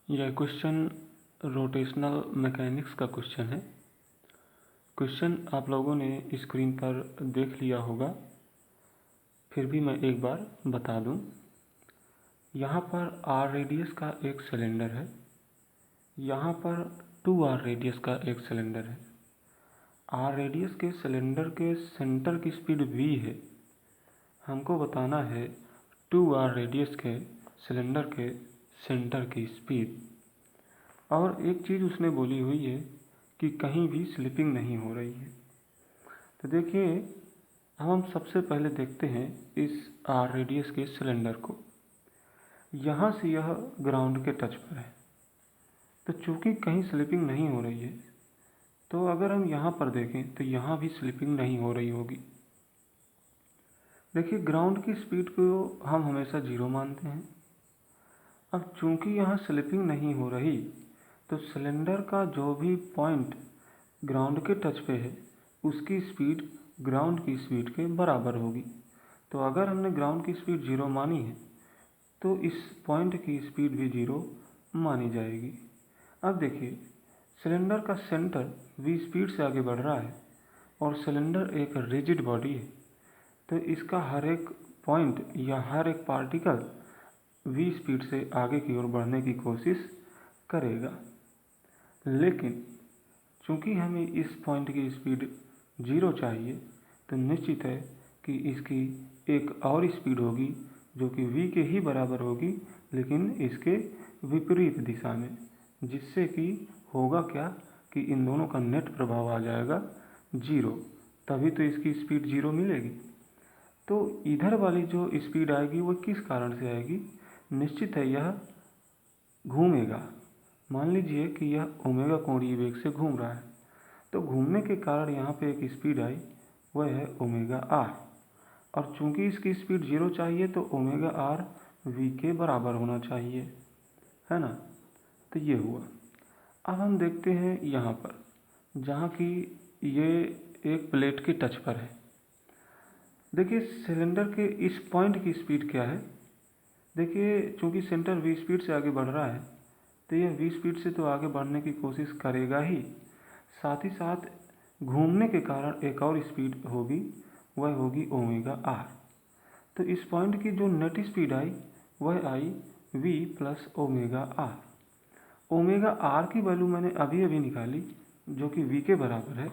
यह question rotational mechanics का question है। क्वेश्चन आप लोगों ने स्क्रीन पर देख लिया होगा, फिर भी मैं एक बार बता दूं। यहाँ पर आर रेडियस का एक सिलेंडर है, यहाँ पर 2r रेडियस का एक सिलेंडर है। आर रेडियस के सिलेंडर के सेंटर की स्पीड v है। हमको बताना है 2r रेडियस के सिलेंडर के सेंटर की स्पीड। और एक चीज़ उसने बोली हुई है कि कहीं भी स्लिपिंग नहीं हो रही है। तो देखिए, हम सबसे पहले देखते हैं इस आर रेडियस के सिलेंडर को। यहाँ से यह ग्राउंड के टच पर है, तो चूंकि कहीं स्लिपिंग नहीं हो रही है, तो अगर हम यहाँ पर देखें तो यहाँ भी स्लिपिंग नहीं हो रही होगी। देखिए, ग्राउंड की स्पीड को हम हमेशा 0 मानते हैं। अब चूंकि यहाँ स्लिपिंग नहीं हो रही, तो सिलेंडर का जो भी पॉइंट ग्राउंड के टच पे है, उसकी स्पीड ग्राउंड की स्पीड के बराबर होगी। तो अगर हमने ग्राउंड की स्पीड 0 मानी है, तो इस पॉइंट की स्पीड भी 0 मानी जाएगी। अब देखिए, सिलेंडर का सेंटर v स्पीड से आगे बढ़ रहा है और सिलेंडर एक रिजिड बॉडी है, तो इसका हर एक पॉइंट या हर एक पार्टिकल v स्पीड से आगे की ओर बढ़ने की कोशिश करेगा। लेकिन चूंकि हमें इस पॉइंट की स्पीड 0 चाहिए, तो निश्चित है कि इसकी एक और स्पीड होगी जो कि v के ही बराबर होगी, लेकिन इसके विपरीत दिशा में, जिससे कि होगा क्या कि इन दोनों का नेट प्रभाव आ जाएगा 0, तभी तो इसकी स्पीड 0 मिलेगी। तो इधर वाली जो स्पीड आएगी वो किस कारण से आएगी? निश्चित है यह घूमेगा। मान लीजिए कि यह ओमेगा कोणीय वेग से घूम रहा है, तो घूमने के कारण यहाँ पे एक स्पीड आई, वह है ओमेगा आर। और चूंकि इसकी स्पीड 0 चाहिए, तो ओमेगा आर v के बराबर होना चाहिए, है ना। तो ये हुआ। अब हम देखते हैं यहाँ पर, जहाँ की ये एक प्लेट के टच पर है। देखिए, सिलेंडर के इस पॉइंट की स्पीड क्या है? देखिए, चूंकि सेंटर v स्पीड से आगे बढ़ रहा है, तो यह v स्पीड से तो आगे बढ़ने की कोशिश करेगा ही, साथ ही साथ घूमने के कारण एक और स्पीड होगी, वह होगी ओमेगा आर। तो इस पॉइंट की जो नेट स्पीड आई, वह आई v प्लस ओमेगा आर। ओमेगा आर की वैल्यू मैंने अभी अभी निकाली, जो कि v के बराबर है।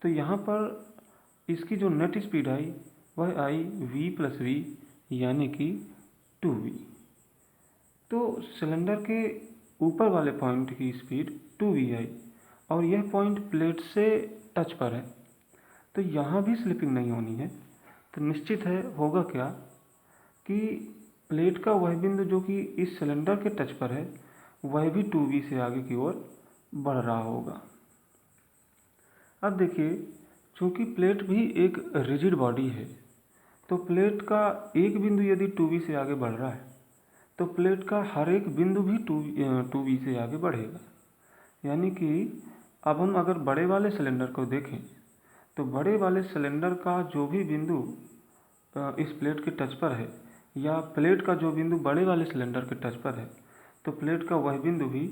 तो यहाँ पर इसकी जो नेट स्पीड आई, वह आई v प्लस v, यानी कि 2v। तो सिलेंडर के ऊपर वाले पॉइंट की स्पीड 2v आई, और यह पॉइंट प्लेट से टच पर है, तो यहाँ भी स्लिपिंग नहीं होनी है। तो निश्चित है होगा क्या कि प्लेट का वह बिंदु जो कि इस सिलेंडर के टच पर है, वह भी 2v से आगे की ओर बढ़ रहा होगा। अब देखिए, चूंकि प्लेट भी एक रिजिड बॉडी है, तो प्लेट का एक बिंदु यदि 2v से आगे बढ़ रहा है, तो प्लेट का हर एक बिंदु भी 2v से आगे बढ़ेगा। यानी कि अब हम अगर बड़े वाले सिलेंडर को देखें, तो बड़े वाले सिलेंडर का जो भी बिंदु इस प्लेट के टच पर है, या प्लेट का जो बिंदु बड़े वाले सिलेंडर के टच पर है, तो प्लेट का वह बिंदु भी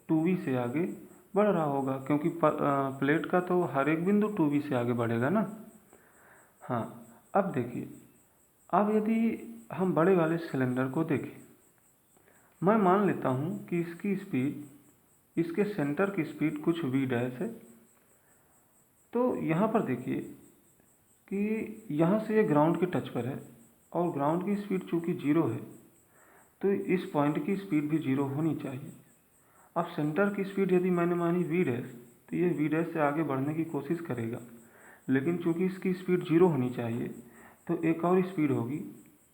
2v से आगे बढ़ रहा होगा, क्योंकि प्लेट का तो हर एक बिंदु 2v से आगे बढ़ेगा ना। हाँ, अब देखिए, अब यदि हम बड़े वाले सिलेंडर को देखें, मैं मान लेता हूँ कि इसकी स्पीड, इसके सेंटर की स्पीड कुछ v डैश है। तो यहाँ पर देखिए कि यहाँ से ये ग्राउंड के टच पर है, और ग्राउंड की स्पीड चूँकि 0 है, तो इस पॉइंट की स्पीड भी 0 होनी चाहिए। अब सेंटर की स्पीड यदि मैंने मानी v डैश, तो ये v डैश से आगे बढ़ने की कोशिश करेगा, लेकिन चूँकि इसकी स्पीड 0 होनी चाहिए, तो एक और स्पीड होगी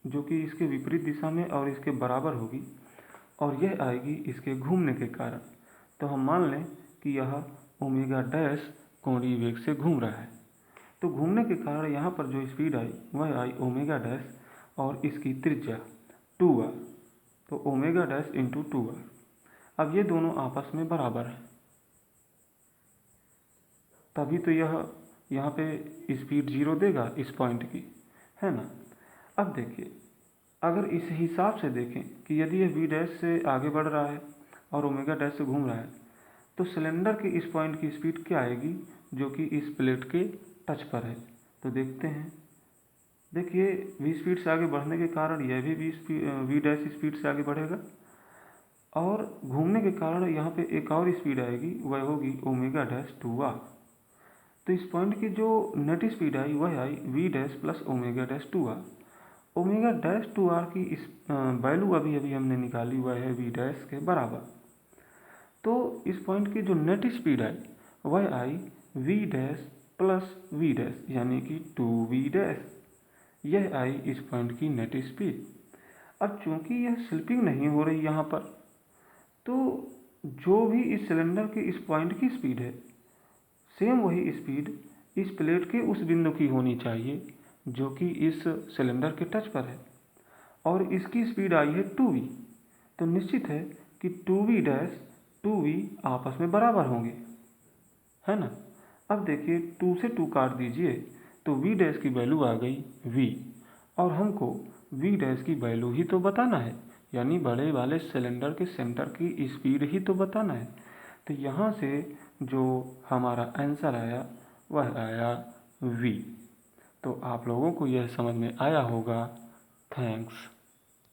जो कि इसके विपरीत दिशा में और इसके बराबर होगी, और यह आएगी इसके घूमने के कारण। तो हम मान लें कि यह ओमेगा डैश कोणीय वेग से घूम रहा है। तो घूमने के कारण यहाँ पर जो स्पीड आई, वह आई ओमेगा डैश, और इसकी त्रिज्या 2r, तो ओमेगा डैश इंटू 2r। अब ये दोनों आपस में बराबर हैं, तभी तो यह यहाँ पे स्पीड 0 देगा इस पॉइंट की, है ना। अब देखिए, अगर इस हिसाब से देखें कि यदि यह v डैश से आगे बढ़ रहा है, और ओमेगा डैश से घूम रहा है, तो सिलेंडर के इस पॉइंट की स्पीड क्या आएगी जो कि इस प्लेट के टच पर है। तो देखते हैं, देखिए v स्पीड से आगे बढ़ने के कारण यह भी v डैश स्पीड से आगे बढ़ेगा, और घूमने के कारण यहाँ पे एक और स्पीड आएगी, वह होगी ओमेगा डैश 2r। तो इस पॉइंट की जो नेट स्पीड आई वह आई v dash plus omega dash 2r। Omega dash 2r की इस वैल्यू अभी अभी हमने निकाली, वह है v डैश के बराबर। तो इस पॉइंट की जो नेट स्पीड आई वह आई v dash plus v dash यानी कि 2v डैश। यह आई इस पॉइंट की नेट स्पीड। अब चूंकि यह स्लिपिंग नहीं हो रही यहाँ पर, तो जो भी इस सिलेंडर के इस पॉइंट की स्पीड है, सेम वही स्पीड इस प्लेट के उस बिंदु की होनी चाहिए जो कि इस सिलेंडर के टच पर है, और इसकी स्पीड आई है 2v। तो निश्चित है कि 2v डैश 2v आपस में बराबर होंगे, है ना। अब देखिए 2 से 2 काट दीजिए तो v डैश की वैल्यू आ गई v, और हमको v डैश की वैल्यू ही तो बताना है, यानी बड़े वाले सिलेंडर के सेंटर की स्पीड ही तो बताना है। तो यहाँ से जो हमारा आंसर आया वह आया v। तो आप लोगों को यह समझ में आया होगा। थैंक्स।